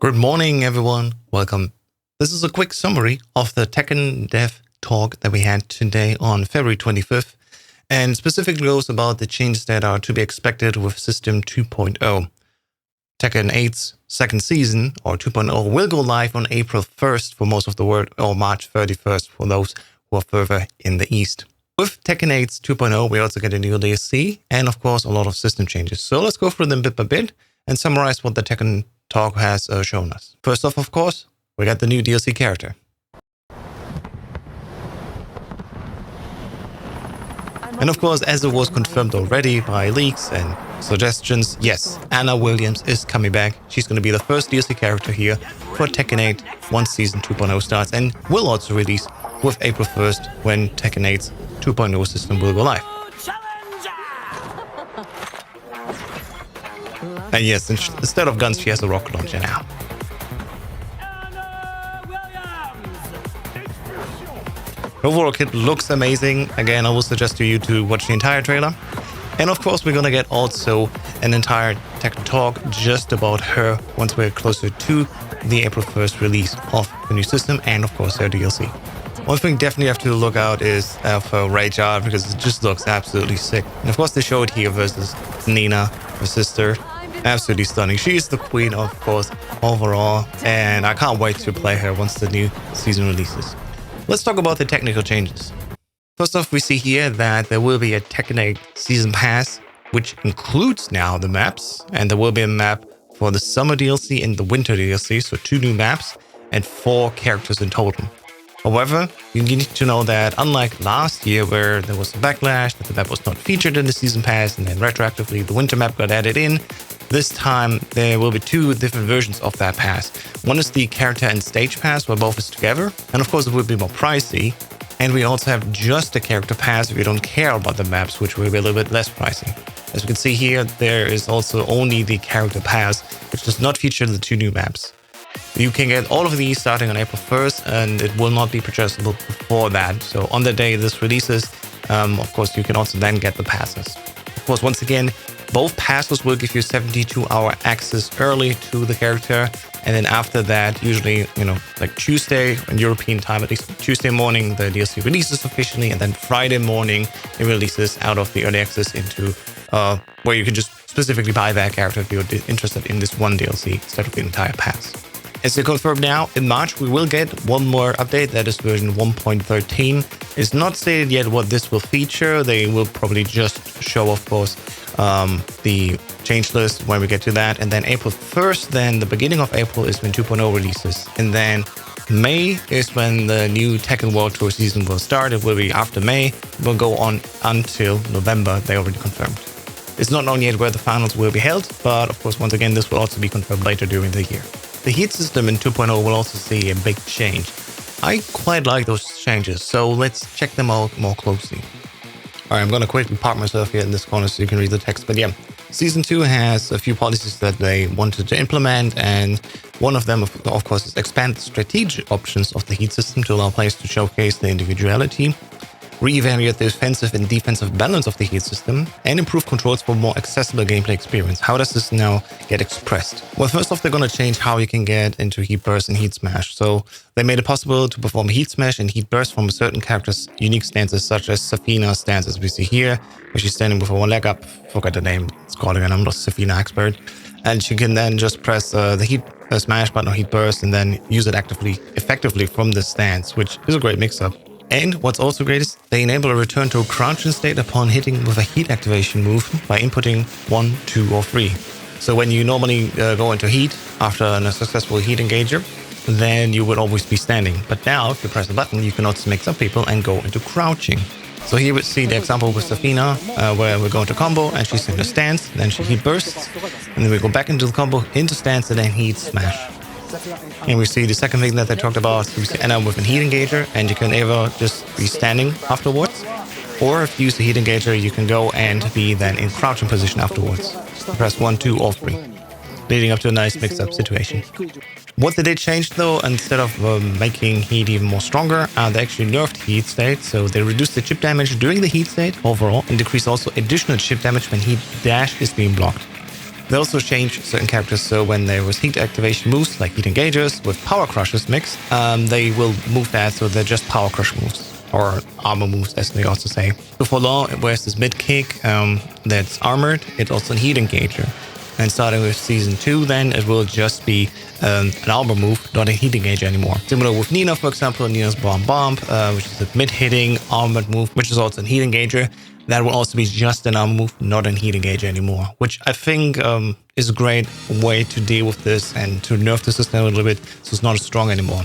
Good morning, everyone. Welcome. This is a quick summary of the Tekken dev talk that we had today on February 25th, and specifically goes about the changes that are to be expected with System 2.0. Tekken 8's second season, or 2.0, will go live on April 1st for most of the world, or March 31st for those who are further in the east. With Tekken 8's 2.0, we also get a new DLC, and of course a lot of system changes. So let's go through them bit by bit and summarize what the Tekken talk has shown us. First off, of course, we got the new DLC character. And of course, as it was confirmed already by leaks and suggestions, yes, Anna Williams is coming back. She's going to be the first DLC character here for Tekken 8 once Season 2.0 starts, and will also release with April 1st when Tekken 8's 2.0 system will go live. And yes, instead of guns, she has a rocket launcher now. Overall, kit looks amazing. Again, I will suggest to you to watch the entire trailer. And of course, we're gonna get also an entire Tekken talk just about her once we're closer to the April 1st release of the new system and of course their DLC. One thing definitely have to look out is for Rage Art, because it just looks absolutely sick. And of course, they show it here versus Nina, her sister. Absolutely stunning. She is the queen, of course, overall, and I can't wait to play her once the new season releases. Let's talk about the technical changes. First off, we see here that there will be a Tekken 8 Season Pass, which includes now the maps, and there will be a map for the Summer DLC and the Winter DLC, so 2 new maps and 4 characters in total. However, you need to know that unlike last year where there was a backlash that the map was not featured in the Season Pass and then retroactively the Winter map got added in, this time there will be 2 different versions of that pass. One is the character and stage pass where both is together, and of course it will be more pricey. And we also have just the character pass if you don't care about the maps, which will be a little bit less pricey. As you can see here, there is also only the character pass, which does not feature the 2 new maps. You can get all of these starting on April 1st, and it will not be purchasable before that. So on the day this releases, of course, you can also then get the passes. Of course, once again, both passes will give you 72-hour access early to the character. And then after that, usually, like Tuesday, in European time, at least Tuesday morning, the DLC releases officially. And then Friday morning, it releases out of the early access into where you can just specifically buy that character if you're interested in this one DLC instead of the entire pass. As they confirmed now, in March we will get one more update, that is version 1.13. It's not stated yet what this will feature. They will probably just show, of course, the change list when we get to that. And then April 1st, then the beginning of April is when 2.0 releases. And then May is when the new Tekken World Tour season will start. It will be after May. It will go on until November, they already confirmed. It's not known yet where the finals will be held, but of course, once again, this will also be confirmed later during the year. The heat system in 2.0 will also see a big change. I quite like those changes, so let's check them out more closely. Alright, I'm going to quickly park myself here in this corner so you can read the text, but yeah. Season 2 has a few policies that they wanted to implement, and one of them, of course, is expand the strategic options of the heat system to allow players to showcase their individuality, re-evaluate the offensive and defensive balance of the heat system, and improve controls for more accessible gameplay experience. How does this now get expressed? Well, first off, they're going to change how you can get into Heat Burst and Heat Smash. So they made it possible to perform Heat Smash and Heat Burst from a certain character's unique stances, such as Safina's stance, as we see here, where she's standing with one leg up. Forgot the name it's called again, I'm not a Safina expert. And she can then just press the Heat Smash button or Heat Burst and then use it effectively from the stance, which is a great mix-up. And what's also great is they enable a return to a crouching state upon hitting with a heat activation move by inputting 1, 2, or 3. So when you normally go into heat after a successful heat engager, then you would always be standing. But now, if you press the button, you can also mix up people and go into crouching. So here we see the example with Safina, where we go into combo and she's in the stance, then she heat bursts, and then we go back into the combo, into stance, and then heat smash. And we see the second thing that they talked about, we see Anna with a heat engager, and you can either just be standing afterwards, or if you use the heat engager, you can go and be then in crouching position afterwards. Press 1, 2, or 3, leading up to a nice mix-up situation. What they did change though, instead of making heat even more stronger, they actually nerfed heat state, so they reduced the chip damage during the heat state overall, and decreased also additional chip damage when heat dash is being blocked. They also changed certain characters, so when there was heat activation moves like heat engagers with power crushes mixed, they will move that so they're just power crush moves. Or armor moves, as they also say. So for Law, it wears this mid kick that's armored. It's also a heat engager. And starting with Season 2, then it will just be an armor move, not a heat engager anymore. Similar with Nina, for example, Nina's Bomb, which is a mid-hitting armored move, which is also a heat engager. That will also be just an armor move, not a heat engager anymore, which I think is a great way to deal with this and to nerf the system a little bit so it's not as strong anymore.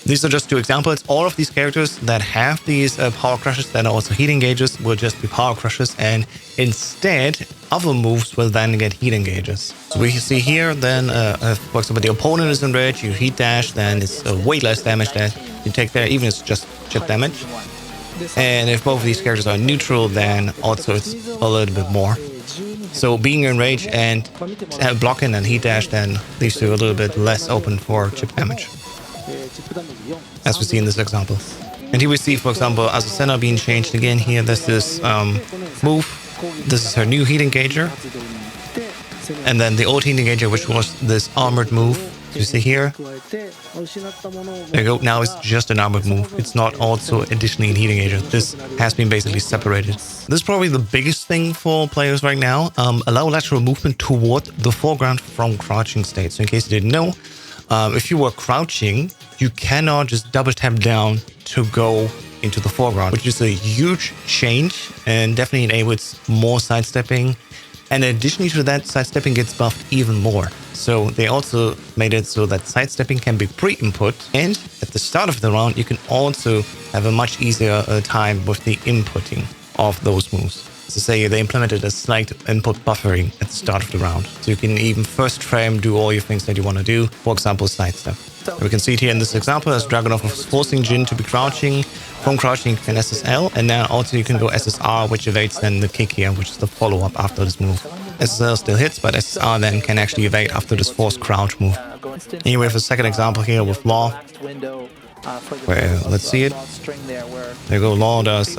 These are just two examples. All of these characters that have these power crushes that are also heat engagers will just be power crushes, and instead other moves will then get heat engagers. So we see here then, for example, the opponent is in red, you heat dash, then it's way less damage that you take there, even if it's just chip damage. And if both of these characters are neutral, then also it's a little bit more. So being in rage and blocking and heat dash then leaves you a little bit less open for chip damage, as we see in this example. And here we see, for example, Azucena being changed again. Here there's this move. This is her new heat engager. And then the old heat engager, which was this armored move. You see here. There you go. Now it's just an armored move. It's not also additionally a heat engager. This has been basically separated. This is probably the biggest thing for players right now. Allow lateral movement toward the foreground from crouching state. So in case you didn't know, if you were crouching, you cannot just double tap down to go into the foreground, which is a huge change and definitely enables more sidestepping. And additionally to that, sidestepping gets buffed even more. So they also made it so that sidestepping can be pre-input, and at the start of the round, you can also have a much easier time with the inputting of those moves. So say they implemented a slight input buffering at the start of the round. So you can even first frame do all your things that you want to do, for example, sidestep. We can see it here in this example as Dragunov was forcing Jin to be crouching. From crouching you can SSL, and now also you can go SSR, which evades then the kick here, which is the follow-up after this move. SSL still hits, but SSR then can actually evade after this forced crouch move. Here we have a second example here with Law, where, let's see it. There you go, Law does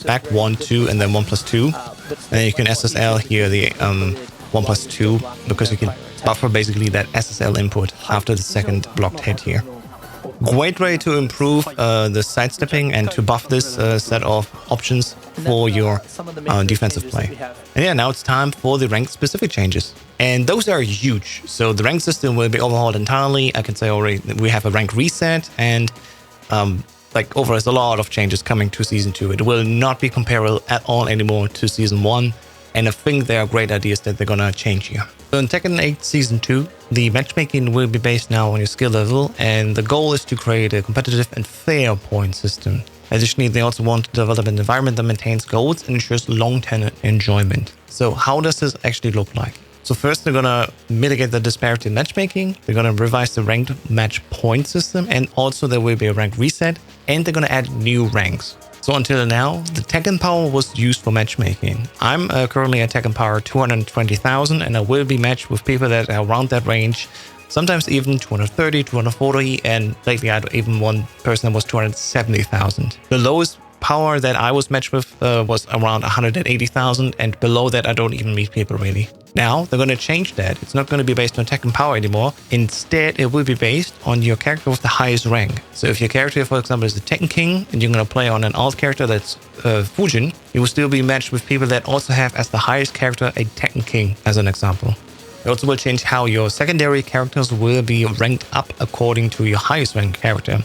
back 1, 2, and then 1+2. And then you can SSL here the 1+2, because you can buffer basically that SSL input after the second blocked hit here. Great way to improve the sidestepping and to buff this set of options for your defensive play. And yeah, now it's time for the rank specific changes. And those are huge. So the rank system will be overhauled entirely. I can say already that we have a rank reset, and like overall there's a lot of changes coming to Season 2. It will not be comparable at all anymore to Season 1. And I think there are great ideas that they're gonna change here. So in Tekken 8 Season 2, the matchmaking will be based now on your skill level, and the goal is to create a competitive and fair point system. Additionally, they also want to develop an environment that maintains goals and ensures long-term enjoyment. So how does this actually look like? So first, they're gonna mitigate the disparity in matchmaking. They're gonna revise the ranked match point system, and also there will be a rank reset, and they're gonna add new ranks. So until now, the Tekken power was used for matchmaking. I'm currently at Tekken power 220,000, and I will be matched with people that are around that range, sometimes even 230, 240, and lately I had even one person that was 270,000. The lowest power that I was matched with was around 180,000, and below that I don't even meet people really. Now they're going to change that. It's not going to be based on Tekken power anymore. Instead, it will be based on your character with the highest rank. So if your character, for example, is the Tekken King, and you're going to play on an alt character that's Fujin, you will still be matched with people that also have as the highest character a Tekken King, as an example. It also will change how your secondary characters will be ranked up according to your highest ranked character.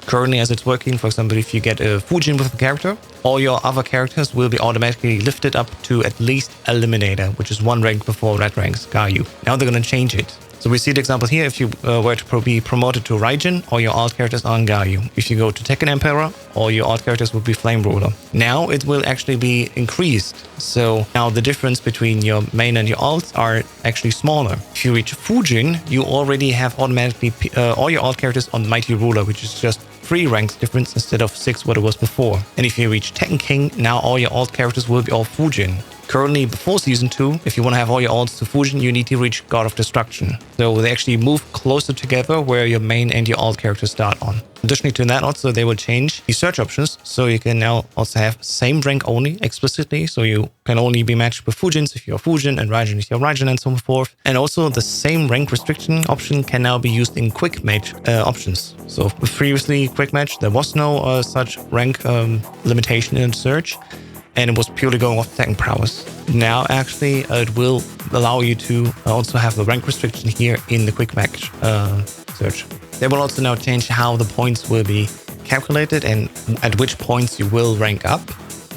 Currently, as it's working, for example, if you get a Fujin with a character, all your other characters will be automatically lifted up to at least Eliminator, which is one rank before Red ranks Gayu. Now they're going to change it. So we see the example here. If you were to be promoted to Raijin, all your alt characters are on Gayu. If you go to Tekken Emperor, all your alt characters will be Flame Ruler. Now it will actually be increased. So now the difference between your main and your alts are actually smaller. If you reach Fujin, you already have automatically all your alt characters on Mighty Ruler, which is just 3 ranks difference instead of 6 what it was before. And if you reach Tekken King, now all your alt characters will be all Fujin. Currently, before Season 2, if you want to have all your alts to Fusion, you need to reach God of Destruction. So they actually move closer together where your main and your alt characters start on. Additionally to that, also, they will change the search options. So you can now also have same rank only explicitly. So you can only be matched with Fujins if you're Fujin and Raijin if you're Raijin and so forth. And also the same rank restriction option can now be used in quick match options. So previously, quick match, there was no such rank limitation in search. And it was purely going off Tekken prowess. Now, actually, it will allow you to also have the rank restriction here in the quick match search. They will also now change how the points will be calculated and at which points you will rank up,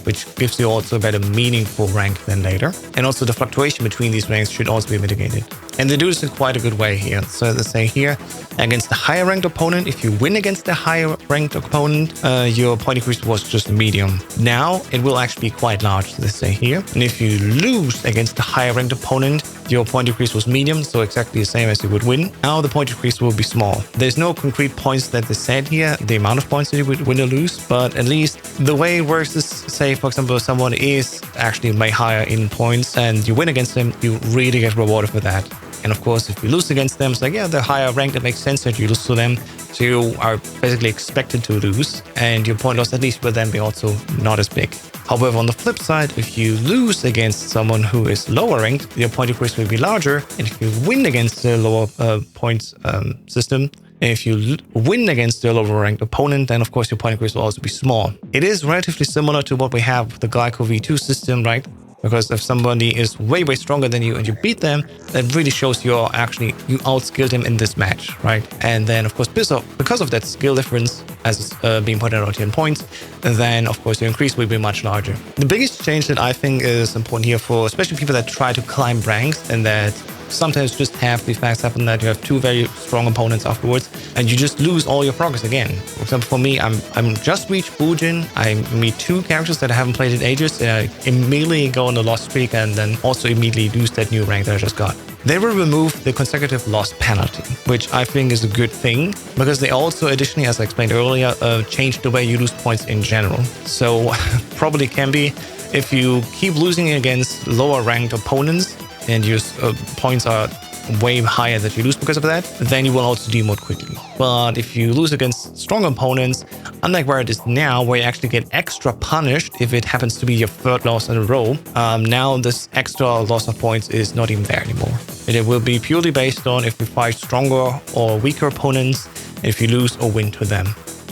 which gives you also a better meaningful rank than later. And also the fluctuation between these ranks should also be mitigated. And they do this in quite a good way here. So they say here, against the higher ranked opponent, if you win against the higher ranked opponent, your point increase was just medium. Now it will actually be quite large, they say here. And if you lose against the higher ranked opponent, your point increase was medium, so exactly the same as you would win. Now the point increase will be small. There's no concrete points that they said here, the amount of points that you would win or lose, but at least the way it works is, say, for example, someone is actually way higher in points and you win against them, you really get rewarded for that. And of course, if you lose against them, it's like, yeah, they're higher ranked, it makes sense that you lose to them. So you are basically expected to lose, and your point loss at least will then be also not as big. However, on the flip side, if you lose against someone who is lower ranked, your point increase will be larger. And if you win against the lower points system, and if you win against the lower ranked opponent, then of course your point increase will also be small. It is relatively similar to what we have with the Glyco V2 system, right? Because if somebody is way, way stronger than you and you beat them, that really shows you outskilled him in this match, right? And then, of course, because of that skill difference, as being pointed out here in points, then, of course, your increase will be much larger. The biggest change that I think is important here for especially people that try to climb ranks and that sometimes just have the facts happen that you have two very strong opponents afterwards and you just lose all your progress again. For example, for me, I'm just reached Fujin. I meet two characters that I haven't played in ages. And I immediately go on a loss streak and then also immediately lose that new rank that I just got. They will remove the consecutive loss penalty, which I think is a good thing because they also additionally, as I explained earlier, changed the way you lose points in general. So probably can be if you keep losing against lower ranked opponents and your points are way higher that you lose because of that, then you will also demote quickly. But if you lose against strong opponents, unlike where it is now, where you actually get extra punished if it happens to be your third loss in a row, now this extra loss of points is not even there anymore. It will be purely based on if you fight stronger or weaker opponents, if you lose or win to them,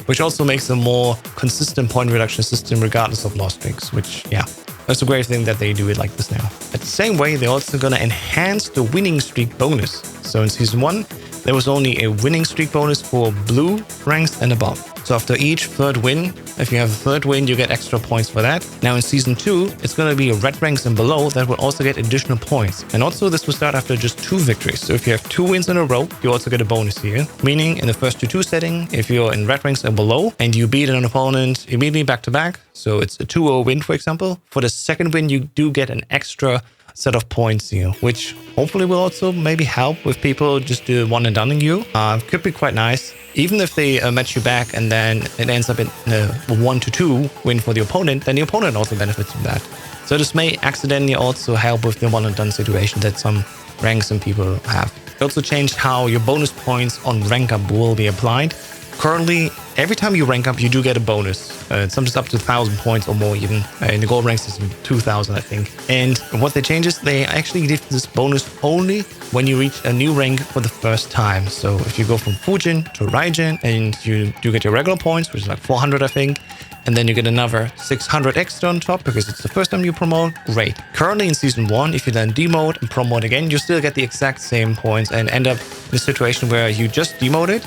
which also makes a more consistent point reduction system regardless of loss streaks, which, yeah, that's a great thing that they do it like this now. At the same way, they're also going to enhance the winning streak bonus. So in Season 1, there was only a winning streak bonus for blue ranks and above. So after each third win, if you have a third win, you get extra points for that. Now in Season 2, it's going to be red ranks and below that will also get additional points. And also this will start after just 2 victories. So if you have 2 wins in a row, you also get a bonus here. Meaning in the first 2-2 setting, if you're in red ranks and below and you beat an opponent immediately back to back, so it's a 2-0 win, for example, for the second win, you do get an extra set of points here, which hopefully will also maybe help with people just do one and done you. Could be quite nice. Even if they match you back and then it ends up in a 1-2 win for the opponent, then the opponent also benefits from that. So this may accidentally also help with the one and done situation that some ranks and people have. It also changed how your bonus points on rank up will be applied. Currently, every time you rank up, you do get a bonus. Sometimes up to 1,000 points or more even. In the gold rank system, 2,000, I think. And what they change is they actually give this bonus only when you reach a new rank for the first time. So if you go from Fujin to Raijin and you do get your regular points, which is like 400, I think, and then you get another 600 extra on top because it's the first time you promote, great. Currently in Season 1, if you then demote and promote again, you still get the exact same points and end up in a situation where you just demoted,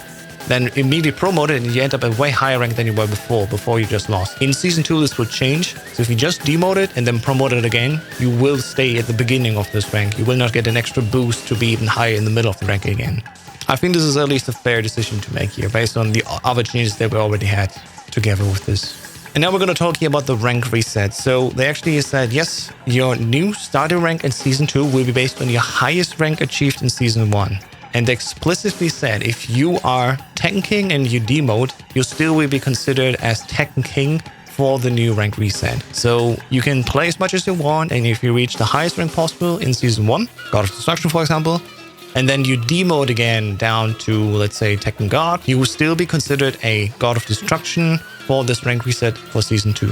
then immediately promoted and you end up at way higher rank than you were before you just lost. In Season 2, this will change. So if you just demoted and then promoted again, you will stay at the beginning of this rank. You will not get an extra boost to be even higher in the middle of the rank again. I think this is at least a fair decision to make here based on the other changes that we already had together with this. And now we're going to talk here about the rank reset. So they actually said, yes, your new starting rank in Season 2 will be based on your highest rank achieved in Season 1. And they explicitly said if you are Tekken King and you demote, you still will be considered as Tekken King for the new rank reset. So you can play as much as you want, and if you reach the highest rank possible in Season 1, God of Destruction for example, and then you demote again down to, let's say, Tekken God, you will still be considered a God of Destruction for this rank reset for Season 2.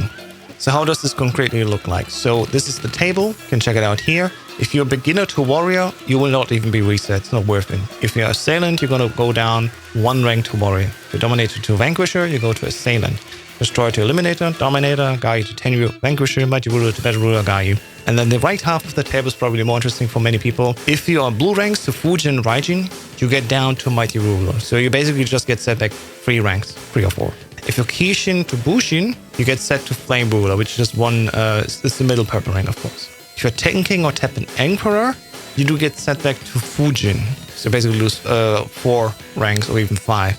So how does this concretely look like? So this is the table. You can check it out here. If you're beginner to warrior, you will not even be reset. It's not worth it. If you're assailant, you're going to go down 1 rank to warrior. If you're dominator to vanquisher, you go to assailant. Destroyer to eliminator, dominator, Gaia to tenure, vanquisher, mighty ruler to battle ruler, Gaia. And then the right half of the table is probably more interesting for many people. If you are blue ranks to Fujin Raijin, you get down to mighty ruler. So you basically just get set back 3 ranks, 3 or 4. If you're Kishin to Bushin, you get set to Flame Ruler, which is it's the middle purple rank, of course. If you're Tekken King or Tekken Emperor, you do get set back to Fujin. So basically lose 4 ranks or even 5.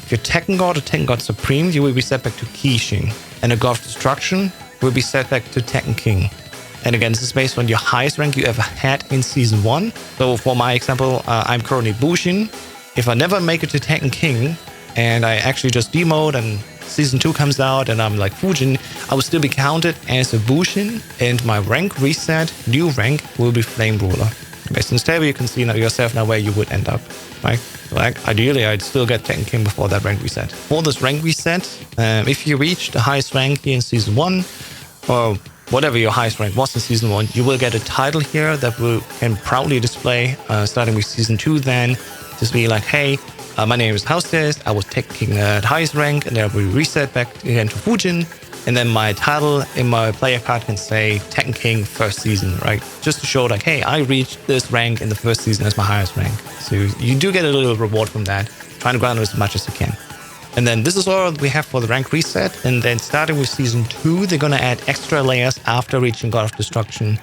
If you're Tekken God or Tekken God Supreme, you will be set back to Kishin. And a God of Destruction will be set back to Tekken King. And again, this is based on your highest rank you ever had in Season 1. So for my example, I'm currently Bushin. If I never make it to Tekken King, and I actually just demote and Season 2 comes out and I'm like Fujin, I will still be counted as a Bushin, and my rank reset, new rank, will be Flame Ruler. Based on this table, you can see now yourself now where you would end up, right? Like, ideally, I'd still get Tekken King before that rank reset. For this rank reset, if you reach the highest rank here in Season 1, or whatever your highest rank was in Season 1, you will get a title here that can proudly display, starting with Season 2 then, just be like, hey, my name is Housetest, I was Tekken King at highest rank, and then we reset back again to Fujin, and then my title in my player card can say Tekken King first season, right? Just to show like, hey, I reached this rank in the first season as my highest rank. So you do get a little reward from that, trying to grind as much as you can. And then this is all we have for the rank reset, and then starting with Season 2, they're gonna add extra layers after reaching God of Destruction.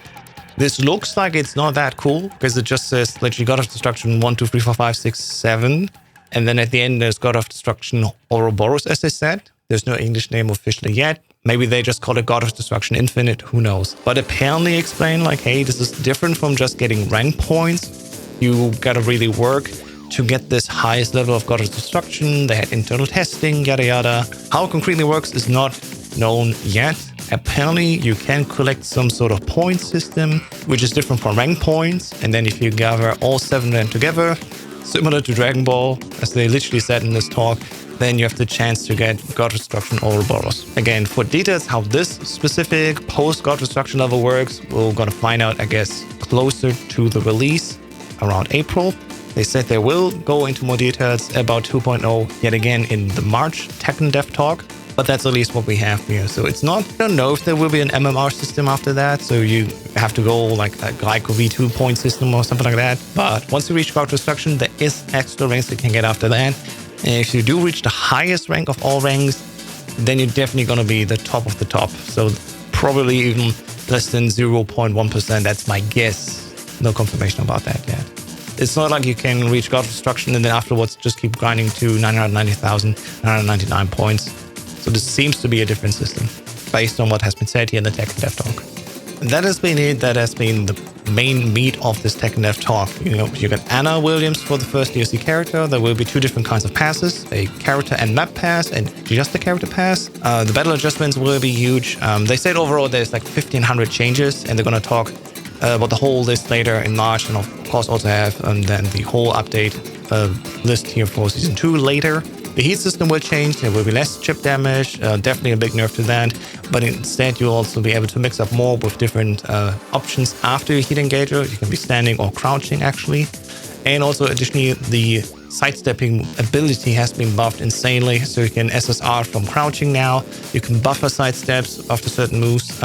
This looks like it's not that cool, because it just says literally God of Destruction 1, 2, 3, 4, 5, 6, 7. And then at the end, there's God of Destruction Ouroboros, as they said. There's no English name officially yet. Maybe they just call it God of Destruction Infinite, who knows. But apparently explain like, hey, this is different from just getting rank points. You gotta really work to get this highest level of God of Destruction. They had internal testing, yada yada. How it concretely works is not known yet. Apparently, you can collect some sort of point system, which is different from rank points. And then if you gather all 7 of them together, similar to Dragon Ball, as they literally said in this talk, then you have the chance to get God of Destruction Ouroboros. Again, for details how this specific post-God of Destruction level works, we're gonna find out, I guess, closer to the release around April. They said they will go into more details about 2.0 yet again in the March Tekken Dev talk, but that's at least what we have here. So it's not, I don't know if there will be an MMR system after that, so you have to go like a Glyco V2 point system or something like that. But once you reach God of Destruction, there is extra ranks you can get after that. And if you do reach the highest rank of all ranks, then you're definitely going to be the top of the top. So probably even less than 0.1%. That's my guess. No confirmation about that yet. It's not like you can reach God of Destruction and then afterwards just keep grinding to 999 points. So this seems to be a different system based on what has been said here in the Tekken Dev talk. And that has been it. That has been the main meat of this Tekken Dev talk. You know, you got Anna Williams for the first DLC character. There will be 2 different kinds of passes, a character and map pass and just a character pass. The battle adjustments will be huge. They said overall there's like 1,500 changes, and they're going to talk about the whole list later in March, and of course also have then the whole update list here for Season 2 later. The heat system will change, there will be less chip damage, definitely a big nerf to that, but instead you'll also be able to mix up more with different options after your heat engager. You can be standing or crouching actually. And also additionally, the sidestepping ability has been buffed insanely, so you can SSR from crouching now. You can buffer sidesteps after certain moves,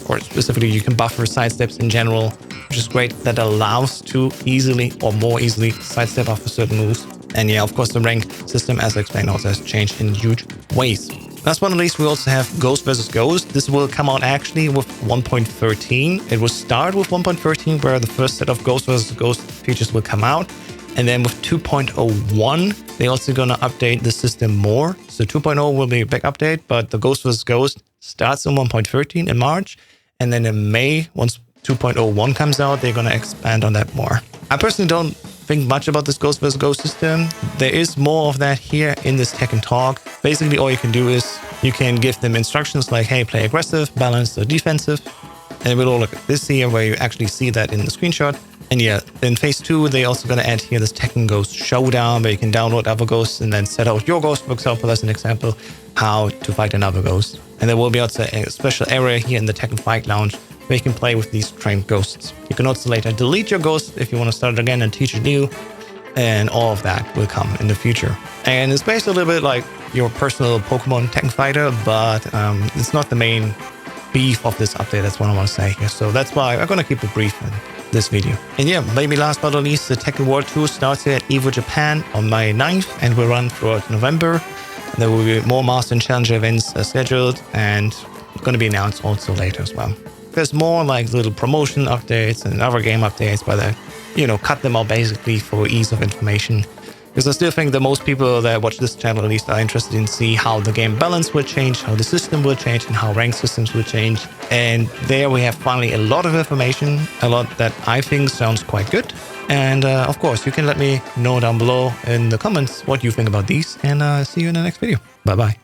or specifically you can buffer sidesteps in general, which is great. That allows to easily or more easily sidestep after certain moves. And yeah, of course, the rank system, as I explained, also has changed in huge ways. Last but not least, we also have Ghost vs. Ghost. This will come out actually with 1.13. It will start with 1.13, where the first set of Ghost vs. Ghost features will come out. And then with 2.01, they're also going to update the system more. So 2.0 will be a big update, but the Ghost vs. Ghost starts in 1.13 in March. And then in May, once 2.01 comes out, they're going to expand on that more. I personally don't think much about this Ghost vs. Ghost system. There is more of that here in this Tekken talk. Basically, all you can do is You can give them instructions like, hey, play aggressive, balanced, or defensive. And we'll all look at this here where you actually see that in the screenshot. And yeah, in phase 2, they're also going to add here this Tekken Ghost Showdown where you can download other ghosts and then set out your ghost, for example, as an example, how to fight another ghost. And there will be also a special area here in the Tekken Fight Lounge where you can play with these trained ghosts. You can also later delete your ghost if you want to start it again and teach it new. And all of that will come in the future. And it's based a little bit like your personal Pokemon Tekken fighter, but it's not the main beef of this update. That's what I want to say here. So that's why I'm going to keep it brief in this video. And yeah, maybe last but not least, the Tekken World Tour starts here at EVO Japan on May 9th and will run throughout November. There will be more Master and Challenger events scheduled and going to be announced also later as well. There's more like little promotion updates and other game updates, but cut them out basically for ease of information. Because I still think that most people that watch this channel at least are interested in see how the game balance will change, how the system will change, and how rank systems will change. And there we have finally a lot of information, a lot that I think sounds quite good. And of course, you can let me know down below in the comments what you think about these, and see you in the next video. Bye-bye.